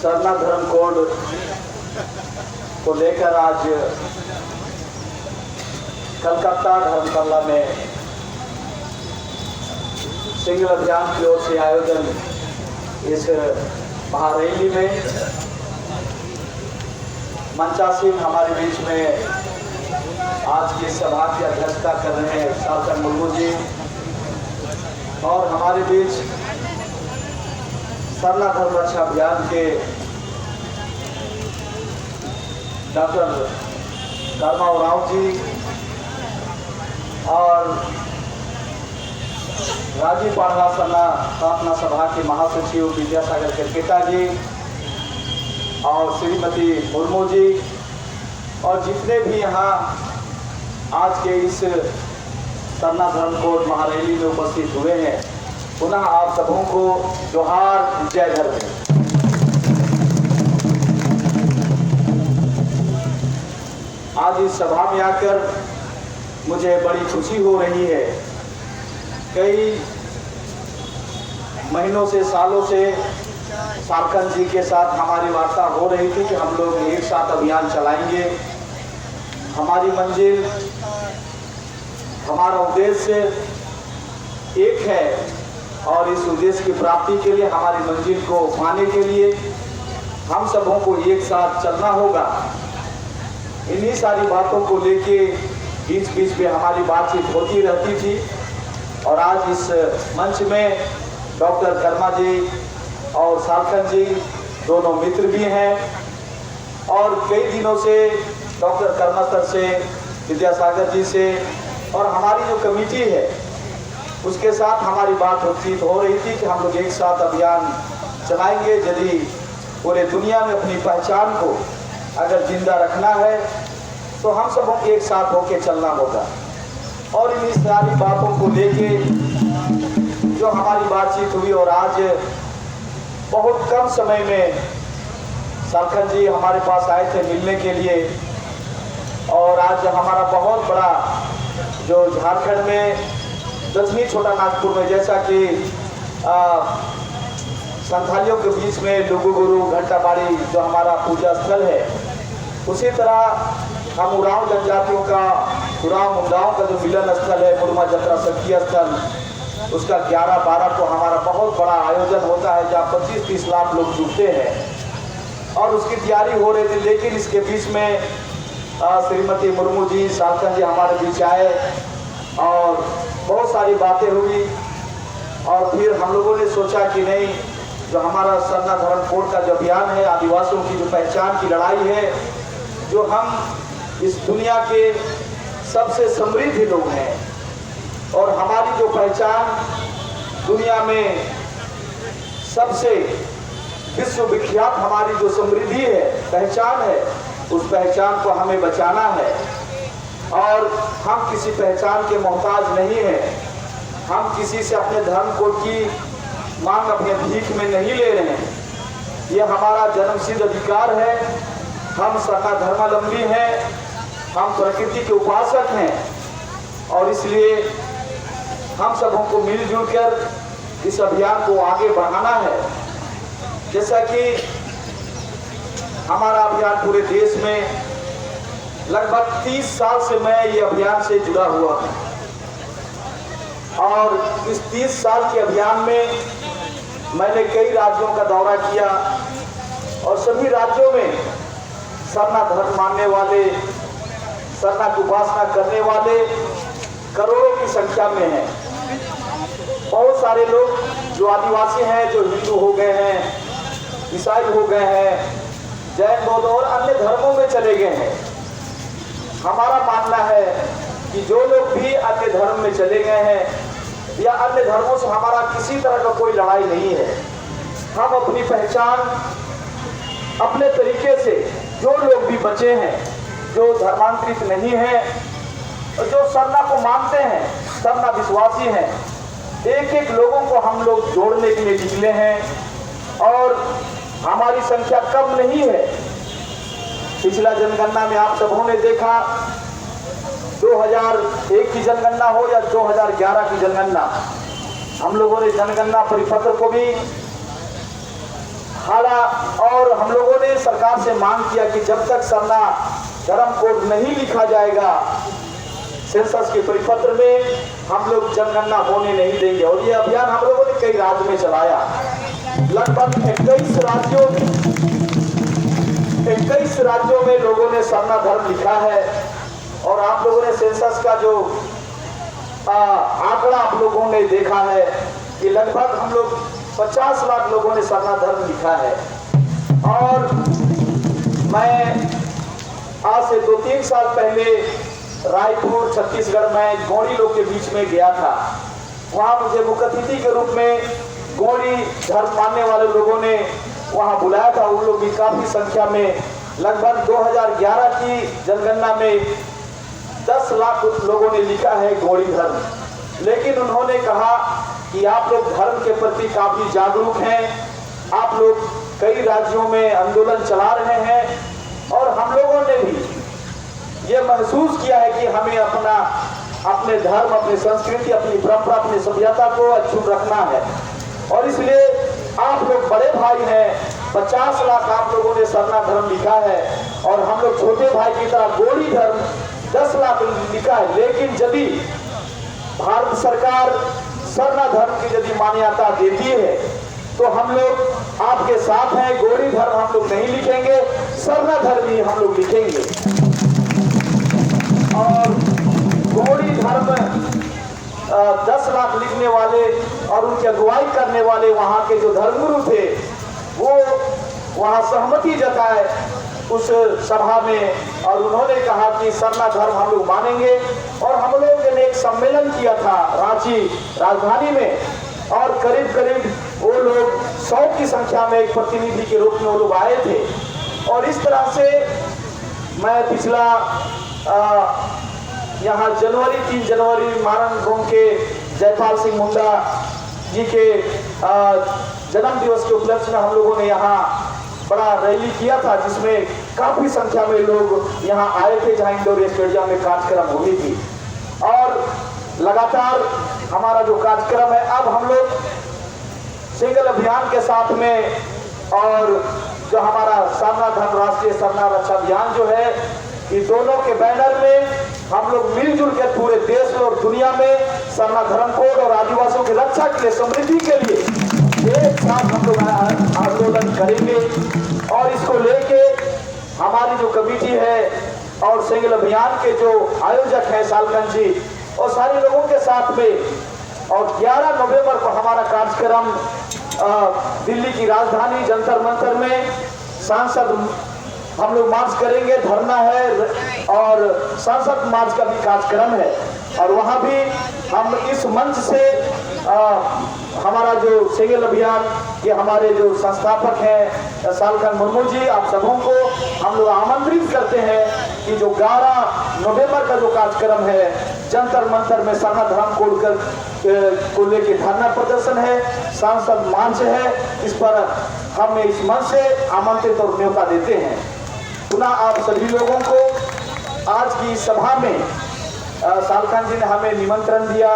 सरना धर्म कोड को लेकर आज कलकत्ता धर्मशाला में सिंगल अभियान की ओर से आयोजन इस महारैली में मंचासीन हमारे बीच में आज की सभा की अध्यक्षता कर रहे हैं सार्थक मुर्मू जी, और हमारे बीच सरना धर्म रक्षा अभियान के डॉक्टर कर्माव राव जी और राजीव पाड़वा सरना प्रार्थना सभा के महासचिव विद्यासागर केरकेटा जी और श्रीमती मुर्मू जी और जितने भी यहाँ आज के इस सरना धर्म कोड महारैली में उपस्थित हुए हैं, पुनः आप सबों को जोहार, जय धर्म। आज इस सभा में आकर मुझे बड़ी खुशी हो रही है। कई महीनों से, सालों से सार्थक जी के साथ हमारी वार्ता हो रही थी कि हम लोग एक साथ अभियान चलाएंगे। हमारी मंजिल, हमारा उद्देश्य एक है और इस उद्देश्य की प्राप्ति के लिए, हमारी मंजिल को पाने के लिए हम सबों को एक साथ चलना होगा। इन्हीं सारी बातों को लेके बीच बीच में हमारी बातचीत होती रहती थी और आज इस मंच में डॉक्टर कर्मा जी और सार्थक जी दोनों मित्र भी हैं और कई दिनों से डॉक्टर कर्मा सर से, विद्यासागर जी से और हमारी जो कमेटी है उसके साथ हमारी बातचीत हो रही थी कि हम लोग एक साथ अभियान चलाएंगे। यदि पूरे दुनिया में अपनी पहचान को अगर जिंदा रखना है तो हम सबों को एक साथ होकर चलना होगा। और इन सारी बातों को लेके जो हमारी बातचीत हुई और आज बहुत कम समय में सार्थक जी हमारे पास आए थे मिलने के लिए, और आज हमारा बहुत बड़ा जो झारखंड में दक्षिणी छोटा नागपुर में, जैसा कि संथालियों के बीच में लुगुबुरु घंटाबाड़ी जो हमारा पूजा स्थल है, उसी तरह हम उरांव जनजातियों का, उरांव मुंडाओं का जो मिलन स्थल है मुरमा जत्रा सखी स्थल, उसका 11-12 को हमारा बहुत बड़ा आयोजन होता है जहाँ 25-30 लाख लोग जुटते हैं और उसकी तैयारी हो रही थी। लेकिन इसके बीच में श्रीमती मुर्मू जी, सार्थक जी हमारे बीच आए और बहुत सारी बातें हुई और फिर हम लोगों ने सोचा कि नहीं, जो हमारा सरना धर्म कोड का जो अभियान है, आदिवासियों की जो पहचान की लड़ाई है, जो हम इस दुनिया के सबसे समृद्ध लोग हैं और हमारी जो पहचान दुनिया में सबसे विश्वविख्यात हमारी जो समृद्धि है, पहचान है, उस पहचान को हमें बचाना है। और हम किसी पहचान के मोहताज नहीं हैं, हम किसी से अपने धर्म कोड की मांग अपने भीख में नहीं ले रहे हैं। ये हमारा जन्मसिद्ध अधिकार है। हम सरना धर्मावलंबी हैं, हम प्रकृति के उपासक हैं और इसलिए हम सबों को मिलजुल कर इस अभियान को आगे बढ़ाना है। जैसा कि हमारा अभियान पूरे देश में लगभग 30 साल से मैं ये अभियान से जुड़ा हुआ हूँ और इस 30 साल के अभियान में मैंने कई राज्यों का दौरा किया और सभी राज्यों में सरना धर्म मानने वाले, सरना की उपासना करने वाले करोड़ों की संख्या में हैं। बहुत सारे लोग जो आदिवासी हैं, जो हिंदू हो गए हैं, ईसाई हो गए हैं, जैन, बौद्ध और अन्य धर्मों में चले गए हैं। हमारा मानना है कि जो लोग भी अन्य धर्म में चले गए हैं या अन्य धर्मों से हमारा किसी तरह का कोई लड़ाई नहीं है। हम अपनी पहचान अपने तरीके से, जो लोग भी बचे हैं, जो धर्मांतरित नहीं हैं और जो सरना को मानते हैं, सरना विश्वासी हैं, एक एक लोगों को हम लोग जोड़ने के लिए निकले हैं और हमारी संख्या कम नहीं है। पिछला जनगणना में आप सबों ने देखा, 2001 की जनगणना हो या 2011 की जनगणना, हम लोगों ने जनगणना परिपत्र को भी हाला और हम लोगों ने सरकार से मांग किया कि जब तक सरना धर्म कोड नहीं लिखा जाएगा सेंसस के परिपत्र में, हम लोग जनगणना होने नहीं देंगे। और ये अभियान हम लोगों ने कई राज्यों में चलाया। लगभग 21 राज्यों में लोगों ने सरना धर्म लिखा है। और आप लोगों ने सेंसस का जो आंकड़ा आप लोगों ने देखा है कि लगभग हम लोग 50 लाख लोगों ने सरना धर्म लिखा है। और मैं आज से 2-3 साल पहले रायपुर छत्तीसगढ़ में गौड़ी लोग के बीच में गया था। वहाँ मुझे मुख्य अतिथि के रूप में गौड़ी धर्म मानने वाले लोगों ने वहाँ बुलाया था। उन लोग भी काफी संख्या में, लगभग 2011 की जनगणना में 10 लाख लोगों ने लिखा है गौड़ी धर्म। लेकिन उन्होंने कहा कि आप लोग धर्म के प्रति काफी जागरूक हैं, आप लोग कई राज्यों में आंदोलन चला रहे हैं और हम लोगों ने भी ये महसूस किया है कि हमें अपने धर्म, अपनी संस्कृति, अपनी परंपरा, अपनी सभ्यता को अक्षुण्ण रखना है। और इसलिए आप लोग बड़े भाई हैं, 50 लाख आप लोगों ने सरना धर्म लिखा है और हम लोग छोटे भाई की तरह गौड़ी धर्म 10 लाख लिखा है। लेकिन यदि भारत सरकार सरना धर्म की यदि मान्यता देती है तो हम लोग आपके साथ हैं। गौड़ी धर्म हम लोग नहीं लिखेंगे, सरना धर्म ही हम लोग लिखेंगे। और गौड़ी धर्म 10 लाख लिखने वाले और उनकी अगुवाई करने वाले वहाँ के जो धर्मगुरु थे, वो वहाँ सहमति जताए उस सभा में और उन्होंने कहा कि सरना धर्म हम लोग मानेंगे। और हम लोगों ने एक सम्मेलन किया था रांची राजधानी में और करीब करीब वो लोग 100 की संख्या में एक प्रतिनिधि के रूप में वो लोग आए थे। और इस तरह से मैं पिछला यहाँ 3 जनवरी मारण गांव के जयपाल सिंह मुंडा जी के जन्म दिवस के उपलक्ष्य में हम लोगों ने यहाँ बड़ा रैली किया था, जिसमें काफी संख्या में लोग यहाँ आए थे, जहाँ इंडोर स्टेडियम में कार्यक्रम हुई थी। और लगातार हमारा जो कार्यक्रम है, अब हम लोग सिंगल अभियान के साथ में और जो हमारा सरना धर्म राष्ट्रीय सरना रक्षा अभियान जो है, ये दोनों के बैनर में हम लोग मिलजुल के पूरे देश और दुनिया में सरना धर्म कोड और आदिवासियों की रक्षा के लिए, समृद्धि के लिए एक साथ हम लोग आंदोलन करेंगे। और इसको लेके हमारी जो कमेटी है और सिंगल अभियान के जो आयोजक हैं सालखन जी और सारे लोगों के साथ में, और 11 नवंबर को हमारा कार्यक्रम दिल्ली की राजधानी जंतर मंतर में सांसद हम लोग मार्च करेंगे, धरना है और सांसद मार्च का भी कार्यक्रम है। और वहाँ भी हम इस मंच से हमारा जो सिंगल अभियान, ये हमारे जो संस्थापक हैं सालखन मुर्मू जी, आप सबों को हम लोग आमंत्रित करते हैं कि जो 11 नवंबर का जो कार्यक्रम है जंतर मंतर में सरना धर्म कोड को लेके धरना प्रदर्शन है, सांसद मार्च है, इस पर हम इस मंच से आमंत्रित और न्योता देते हैं। पुनः आप सभी लोगों को आज की सभा में सालखन जी ने हमें निमंत्रण दिया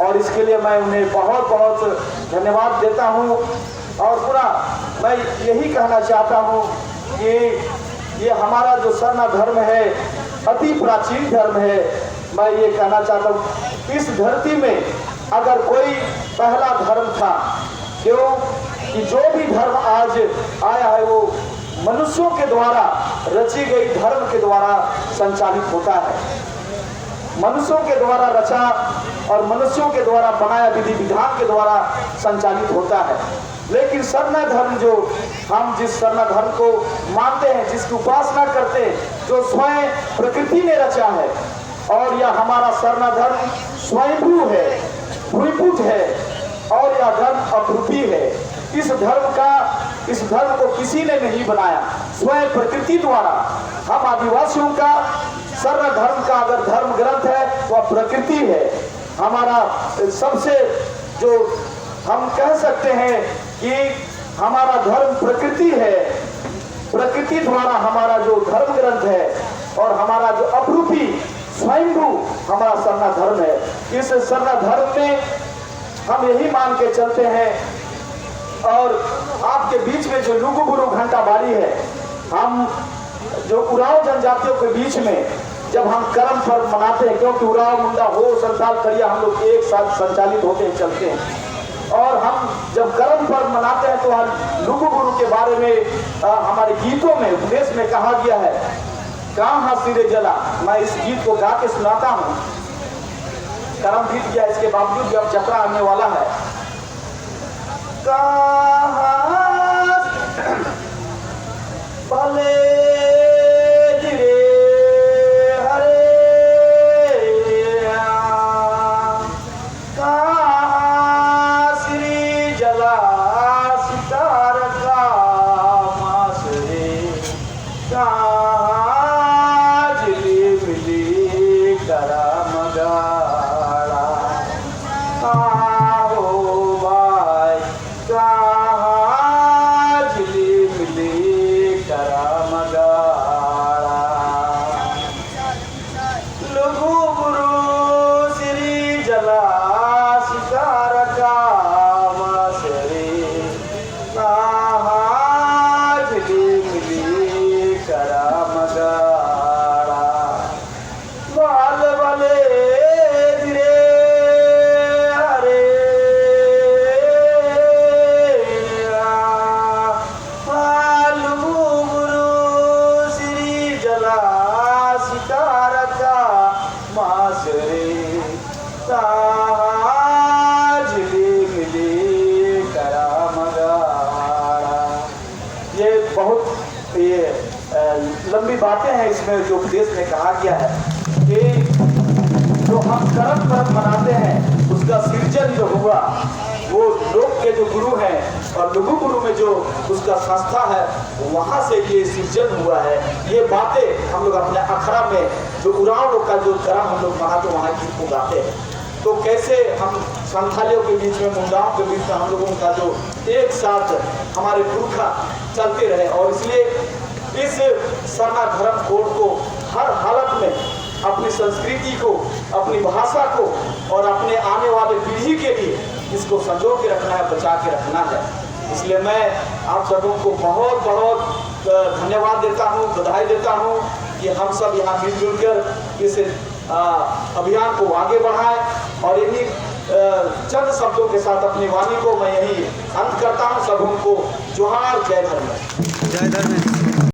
और इसके लिए मैं उन्हें बहुत बहुत धन्यवाद देता हूं। और पुनः मैं यही कहना चाहता हूं कि ये हमारा जो सरना धर्म है अति प्राचीन धर्म है। मैं ये कहना चाहता हूँ, इस धरती में अगर कोई पहला धर्म था, क्यों कि जो भी धर्म आज आया है वो मनुष्यों के द्वारा रची गई धर्म के द्वारा संचालित होता है, मनुष्यों के द्वारा रचा और मनुष्यों के द्वारा बनाया विधि विधान के द्वारा संचालित होता है। लेकिन सरना धर्म, जो हम जिस सरना धर्म को मानते हैं, जिसकी उपासना करते हैं, जो स्वयं प्रकृति ने रचा है, और यह हमारा सरना धर्म स्वयंभू है, भूमिपुत है और यह धर्म अद्वितीय है। इस धर्म को किसी ने नहीं बनाया, स्वयं प्रकृति द्वारा। हम आदिवासियों का सरना धर्म का अगर धर्म ग्रंथ है वह प्रकृति है। हमारा सबसे जो हम कह सकते हैं कि हमारा धर्म प्रकृति है, प्रकृति द्वारा हमारा जो धर्म ग्रंथ है और हमारा जो अपरूपी स्वयंभू हमारा सरना धर्म है। इस सरना धर्म में हम यही मान के चलते हैं और आपके बीच में जो लुगु गुरु घंटा बाड़ी है, हम जो उरांव जनजातियों के बीच में जब हम कर्म पर्व मनाते हैं, क्योंकि उरांव मुंडा हो संताल खड़िया हम लोग एक साथ संचालित होते हैं, चलते हैं, और हम जब कर्म पर्व मनाते हैं तो हम लुगु गुरु के बारे में हमारे गीतों में उपदेश में कहा गया है, कहाँ सिरे जला। मैं इस गीत को गा के सुनाता हूँ। कर्म बीत गया, इसके बावजूद भी अब चक्रा आने वाला है। भले लंबी बातें हैं इसमें। जो उपदेश में कहा गया है कि जो हम कर्म पर्व मनाते हैं उसका सृजन जो हुआ वो लोक के जो गुरु हैं और लघु गुरु में जो उसका संस्था है वहाँ से ये सृजन हुआ है। ये बातें हम लोग अपने अखड़ा में जो उरांव लोग का जो कर्म हम लोग मनाते वहाँ गीत को गाते हैं। तो कैसे हम संथालियों के बीच में, मुंडाओं के बीच में हम लोगों का जो एक साथ हमारे पुरखा चलते रहे, और इसलिए इस सरना धर्म कोड को हर हालत में अपनी संस्कृति को, अपनी भाषा को और अपने आने वाले पीढ़ी के लिए इसको संजो के रखना है, बचा के रखना है। इसलिए मैं आप सबों को बहुत बहुत धन्यवाद देता हूँ, बधाई देता हूँ कि हम सब यहाँ मिलजुल कर इस अभियान को आगे बढ़ाएं। और इन्हीं चंद शब्दों के साथ अपनी वाणी को मैं यही अंत करता हूँ। सब उनको जोहार, जय धर्म।